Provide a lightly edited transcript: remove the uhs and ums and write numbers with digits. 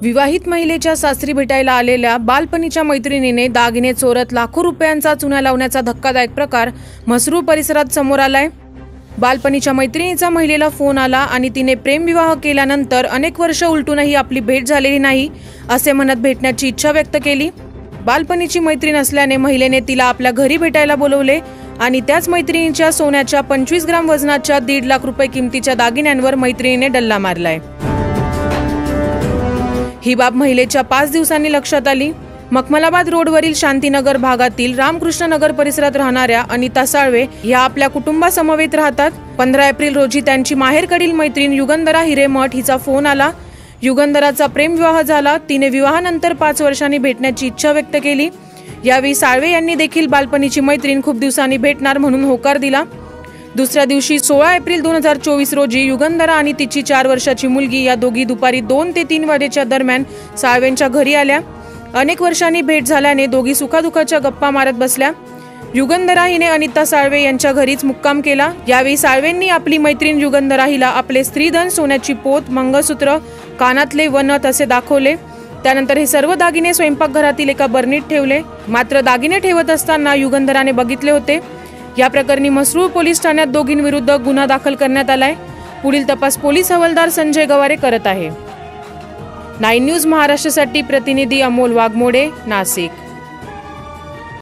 विवाहित महिलेच्या सासरी भेटायला आलेल्या बालपणीच्या मैत्रिणीने दागिने चोरत लाखो रुपयांचा चुना लावण्याचा धक्कादायक प्रकार म्हसरूळ परिसरात समोर आलाय। बालपणीच्या मैत्रिणीचा महिलेला फोन आला आणि तिने प्रेमविवाह केल्यानंतर अनेक वर्ष उलटूनही आपली भेट झालेली नाही असे म्हणत भेटण्याची इच्छा व्यक्त केली। बालपणीची मैत्रीण असल्याने महिलेने तिला आपल्या घरी भेटायला बोलवले आणि त्याच मैत्रिणीच्या सोन्याच्या 25 ग्राम वजनाच्या 1.5 लाख रुपये किमतीच्या दागिन्यांवर मैत्रिणीने डल्ला मारलाय। ही बाब महिलेच्या 5 दिवसांनी लक्षात आली। मखमलाबाद रोडवरील शांतीनगर भागातील रामकृष्ण नगर परिसरात राहणाऱ्या अनिता साळवे या आपल्या कुटुंबासमवेत राहतात। 15 एप्रिल रोजी त्यांची माहेरकडील मैत्रीण युगंधरा हिरेमठ हिचा फोन आला। युगंधराचा प्रेमविवाह झाला। तिने विवाहानंतर 5 वर्षांनी भेटण्याची इच्छा व्यक्त केली। यावेळी साळवे यांनी देखील बालपणीची मैत्रीण खूप दिवसांनी भेटणार म्हणून होकार दिला। दुसऱ्या दिवशी 16 एप्रिल 2024 रोजी युगंधरा आणि तिची 4 वर्षाची मुलगी या दोघी दुपारी 2 ते 3 वाजेच्या दरम्यान साळवेंच्या घरी आल्या। अनेक वर्षांनी भेट झाल्याने दोघी सुखादुखाच्या गप्पा मारत बसल्या। युगंधरा हिने अनिता साळवे यांच्या घरीच मुक्काम केला। यावेळी साळवेंनी आपली मैत्रीण युगंधरा हिला आपले स्त्रीधन, सोन्याची पोत, मंगळसूत्र, कानातले व नथ असे दाखवले। त्यानंतर हे सर्व दागिने स्वयंपाकघरातील एका बरणीत ठेवले। मात्र दागिने ठेवत असताना युगंधराने बघितले होते। या प्रकरणी म्हसरूळ पोलीस ठाण्यात दोघींविरुद्ध गुन्हा दाखल करण्यात आलाय। पुढील तपास पोलीस हवालदार संजय गवारे करत आहे। 9 न्यूज महाराष्ट्रासाठी प्रतिनिधी अमोल वाघमोडे, नाशिक।